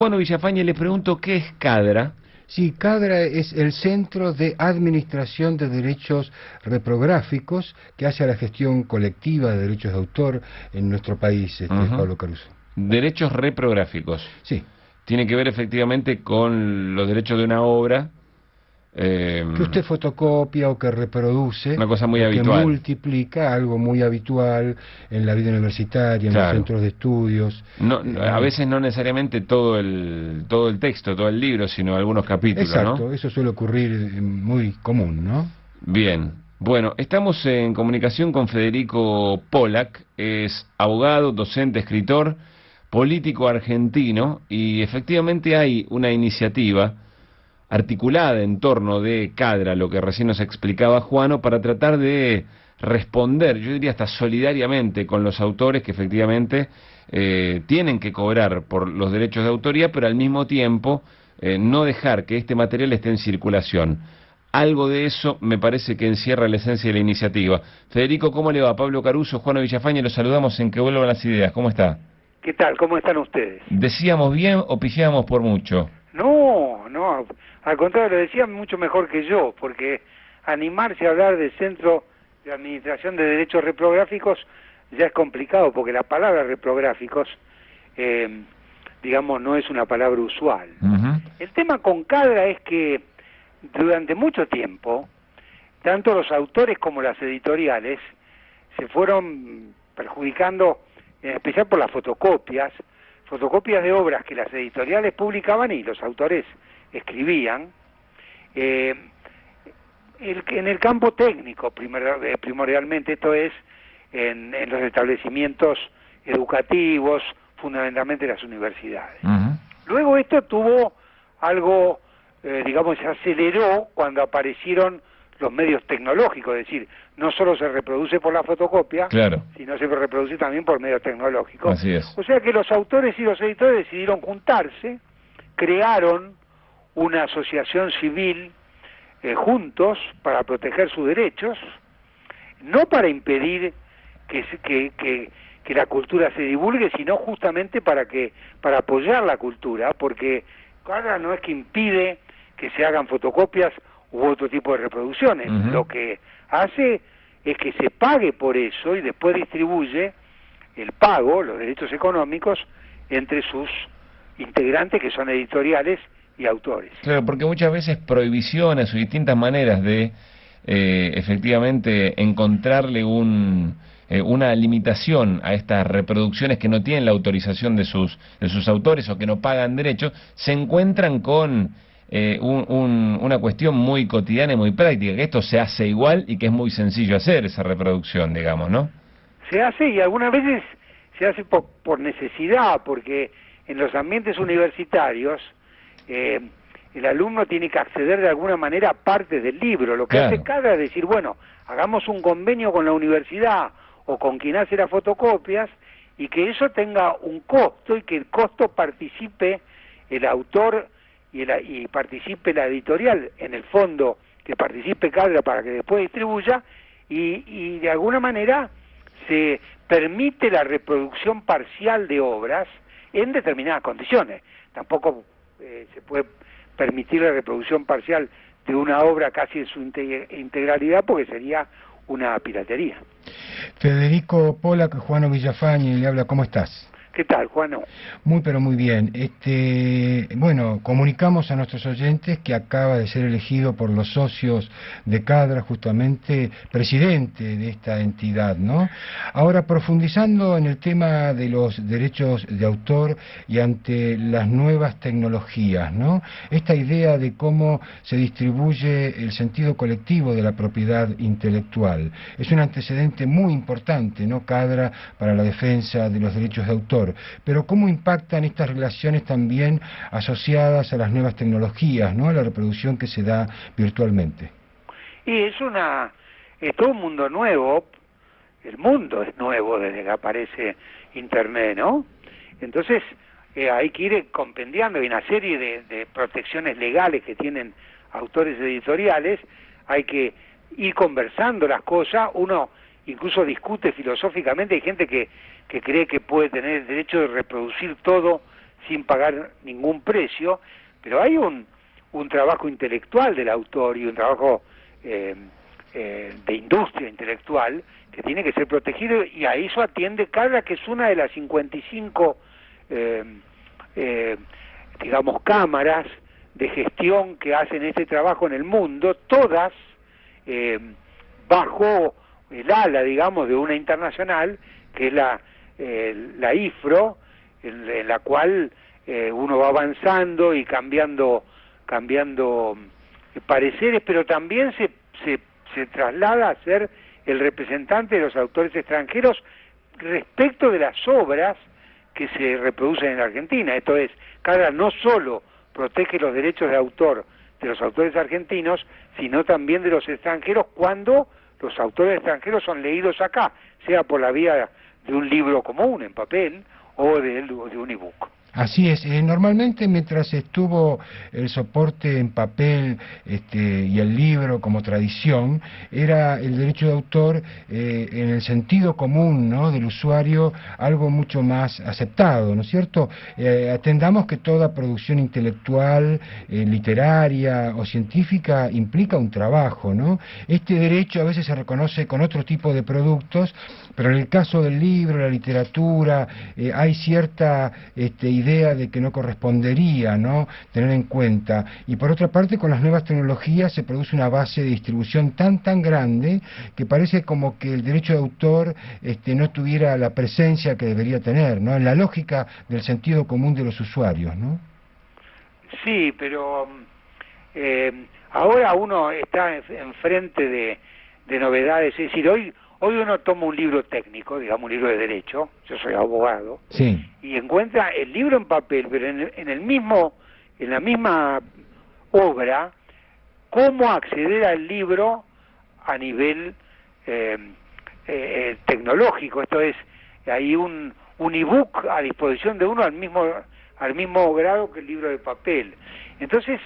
Bueno, Villafañe, le pregunto, ¿qué es CADRA? Sí, CADRA es el Centro de Administración de Derechos Reprográficos que hace la gestión colectiva de derechos de autor en nuestro país, Ujú. Pablo Caruso. Derechos reprográficos. Sí, Tiene que ver efectivamente con los derechos de una obra, eh, que usted fotocopia o que reproduce una cosa muy o que habitual. multiplica, algo muy habitual en la vida universitaria, en los Claro. centros de estudios. No, a eh, veces no necesariamente todo el texto, todo el libro, sino algunos capítulos, ¿no? exacto, eso suele ocurrir muy común, ¿no? Bien. Bueno, estamos en comunicación con Federico Pollack, es abogado, docente, escritor, político argentino, y efectivamente hay una iniciativa articulada en torno de CADRA, lo que recién nos explicaba Juano, para tratar de responder, yo diría hasta solidariamente, con los autores que efectivamente tienen que cobrar por los derechos de autoría, pero al mismo tiempo no dejar que este material esté en circulación. Algo de eso me parece que encierra la esencia de la iniciativa. Federico, ¿cómo le va? Pablo Caruso, Juano Villafañe, los saludamos en Que Vuelvan las Ideas. ¿Cómo está? ¿Qué tal? ¿Cómo están ustedes? ¿Decíamos bien o pifiamos por mucho? No, no, al contrario, lo decían mucho mejor que yo, porque animarse a hablar del Centro de Administración de Derechos Reprográficos ya es complicado, porque la palabra reprográficos, digamos, no es una palabra usual. Ujú. El tema con CADRA es que durante mucho tiempo, tanto los autores como las editoriales se fueron perjudicando, en especial por las fotocopias de obras que las editoriales publicaban y los autores escribían, en el campo técnico primordialmente, esto es, en los establecimientos educativos, fundamentalmente las universidades. Ujú. Luego esto tuvo algo, digamos, se aceleró cuando aparecieron los medios tecnológicos, es decir, no solo se reproduce por la fotocopia, Claro. sino se reproduce también por medios tecnológicos. Así es. O sea que los autores y los editores decidieron juntarse, crearon una asociación civil juntos para proteger sus derechos, no para impedir que la cultura se divulgue, sino justamente para apoyar la cultura, porque ahora no es que impide que se hagan fotocopias u otro tipo de reproducciones, Ujú. lo que hace es que se pague por eso y después distribuye el pago, los derechos económicos, entre sus integrantes que son editoriales y autores. Claro, porque muchas veces prohibiciones o distintas maneras de efectivamente encontrarle una limitación a estas reproducciones que no tienen la autorización de sus autores o que no pagan derechos, se encuentran con una cuestión muy cotidiana y muy práctica, que esto se hace igual y que es muy sencillo hacer esa reproducción, digamos, ¿no? Se hace y algunas veces se hace por necesidad, porque en los ambientes universitarios el alumno tiene que acceder de alguna manera a partes del libro. Lo que Claro. hace CADRA es decir, bueno, hagamos un convenio con la universidad o con quien hace las fotocopias y que eso tenga un costo y que el costo participe el autor y participe la editorial, en el fondo que participe CADRA para que después distribuya y de alguna manera se permite la reproducción parcial de obras en determinadas condiciones. Tampoco se puede permitir la reproducción parcial de una obra casi en su integralidad porque sería una piratería. Federico Pollack, Juano Villafañe, le habla, ¿cómo estás? ¿Qué tal, Juano? Muy pero muy bien. Bueno, comunicamos a nuestros oyentes que acaba de ser elegido por los socios de CADRA justamente presidente de esta entidad, ¿no? Ahora, profundizando en el tema de los derechos de autor y ante las nuevas tecnologías, ¿no? Esta idea de cómo se distribuye el sentido colectivo de la propiedad intelectual es un antecedente muy importante, ¿no? CADRA para la defensa de los derechos de autor. Pero ¿cómo impactan estas relaciones también asociadas a las nuevas tecnologías, ¿no? A la reproducción que se da virtualmente? Y es todo un mundo nuevo. El mundo es nuevo desde que aparece Internet, ¿no? Entonces hay que ir compendiando, hay una serie de protecciones legales que tienen autores editoriales, hay que ir conversando las cosas, uno incluso discute filosóficamente, hay gente que cree que puede tener el derecho de reproducir todo sin pagar ningún precio, pero hay un trabajo intelectual del autor y un trabajo de industria intelectual que tiene que ser protegido, y a eso atiende Cadra, que es una de las 55 digamos cámaras de gestión que hacen este trabajo en el mundo, todas bajo el ala, digamos, de una internacional que es la IFRO, en la cual uno va avanzando y cambiando pareceres, pero también se traslada a ser el representante de los autores extranjeros respecto de las obras que se reproducen en Argentina. Esto es, Cadra no solo protege los derechos de autor de los autores argentinos, sino también de los extranjeros cuando los autores extranjeros son leídos acá, sea por la vía de un libro común en papel o de un ebook. Así es, normalmente mientras estuvo el soporte en papel y el libro como tradición, era el derecho de autor en el sentido común, ¿no?, del usuario, algo mucho más aceptado, ¿no es cierto? Atendamos que toda producción intelectual, literaria o científica implica un trabajo, ¿no? Este derecho a veces se reconoce con otro tipo de productos, pero en el caso del libro, la literatura, hay cierta idea de que no correspondería, ¿no?, tener en cuenta. Y por otra parte, con las nuevas tecnologías se produce una base de distribución tan grande que parece como que el derecho de autor no tuviera la presencia que debería tener, ¿no?, en la lógica del sentido común de los usuarios, ¿no? Sí, pero ahora uno está enfrente de novedades, es decir, hoy uno toma un libro técnico, digamos un libro de derecho, yo soy abogado, sí, y encuentra el libro en papel, pero en la misma obra, cómo acceder al libro a nivel tecnológico. Esto es, hay un ebook a disposición de uno al mismo grado que el libro de papel. Entonces,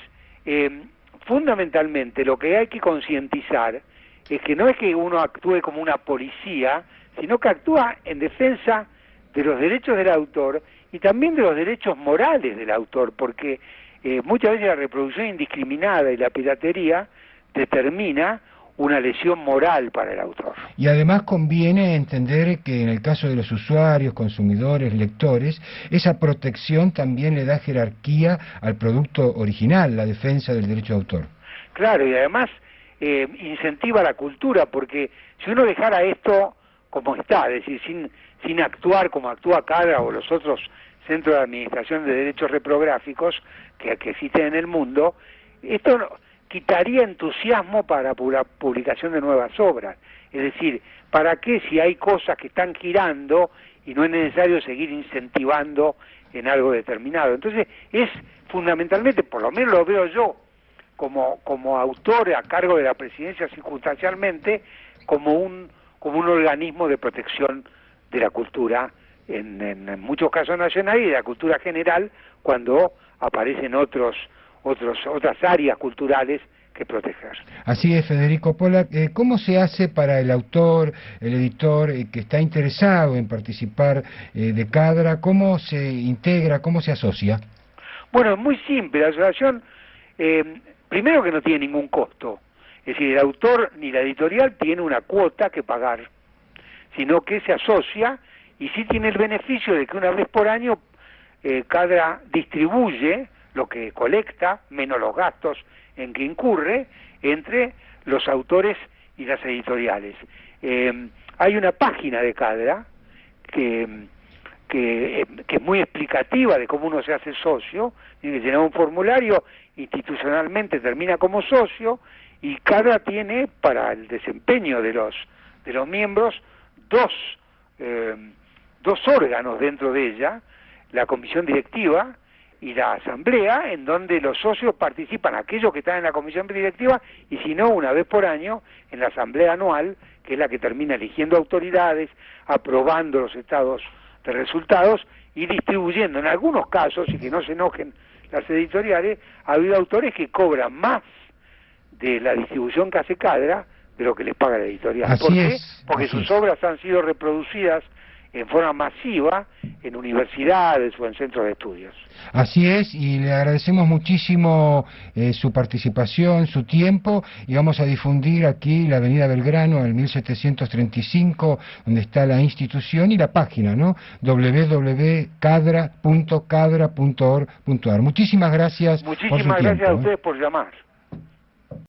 fundamentalmente lo que hay que concientizar es que no es que uno actúe como una policía, sino que actúa en defensa de los derechos del autor y también de los derechos morales del autor, porque muchas veces la reproducción indiscriminada y la piratería determina una lesión moral para el autor. Y además conviene entender que en el caso de los usuarios, consumidores, lectores, esa protección también le da jerarquía al producto original, la defensa del derecho de autor. Claro, y además incentiva la cultura, porque si uno dejara esto como está, es decir, sin actuar como actúa Cadra o los otros centros de administración de derechos reprográficos que existen en el mundo, esto quitaría entusiasmo para la publicación de nuevas obras. Es decir, ¿para qué si hay cosas que están girando y no es necesario seguir incentivando en algo determinado? Entonces es fundamentalmente, por lo menos lo veo yo, como autor a cargo de la presidencia circunstancialmente, como un organismo de protección de la cultura, en muchos casos nacional, y de la cultura general, cuando aparecen otras áreas culturales que proteger. Así es, Federico Pollack. ¿Cómo se hace para el autor, el editor que está interesado en participar de Cadra? ¿Cómo se integra, cómo se asocia? Bueno, es muy simple. La asociación, primero que no tiene ningún costo. Es decir, el autor ni la editorial tiene una cuota que pagar, sino que se asocia y sí tiene el beneficio de que una vez por año Cadra distribuye lo que colecta, menos los gastos en que incurre, entre los autores y las editoriales. Hay una página de Cadra que es muy explicativa de cómo uno se hace socio, tiene que llenar un formulario, institucionalmente termina como socio, y Cadra tiene para el desempeño de los miembros dos órganos dentro de ella, la comisión directiva y la asamblea, en donde los socios participan, aquellos que están en la comisión directiva, y si no, una vez por año, en la asamblea anual, que es la que termina eligiendo autoridades, aprobando los estados de resultados y distribuyendo. En algunos casos, y que no se enojen las editoriales, ha habido autores que cobran más de la distribución que hace Cadra de lo que les paga la editorial. Así ¿Por qué? es, Porque así sus es. obras han sido reproducidas en forma masiva en universidades o en centros de estudios. Así es, y le agradecemos muchísimo su participación, su tiempo, y vamos a difundir aquí la Avenida Belgrano, en el 1735, donde está la institución, y la página, ¿no? www.cadra.cadra.org.ar. Muchísimas gracias por su Muchísimas tiempo. gracias a ustedes por llamar.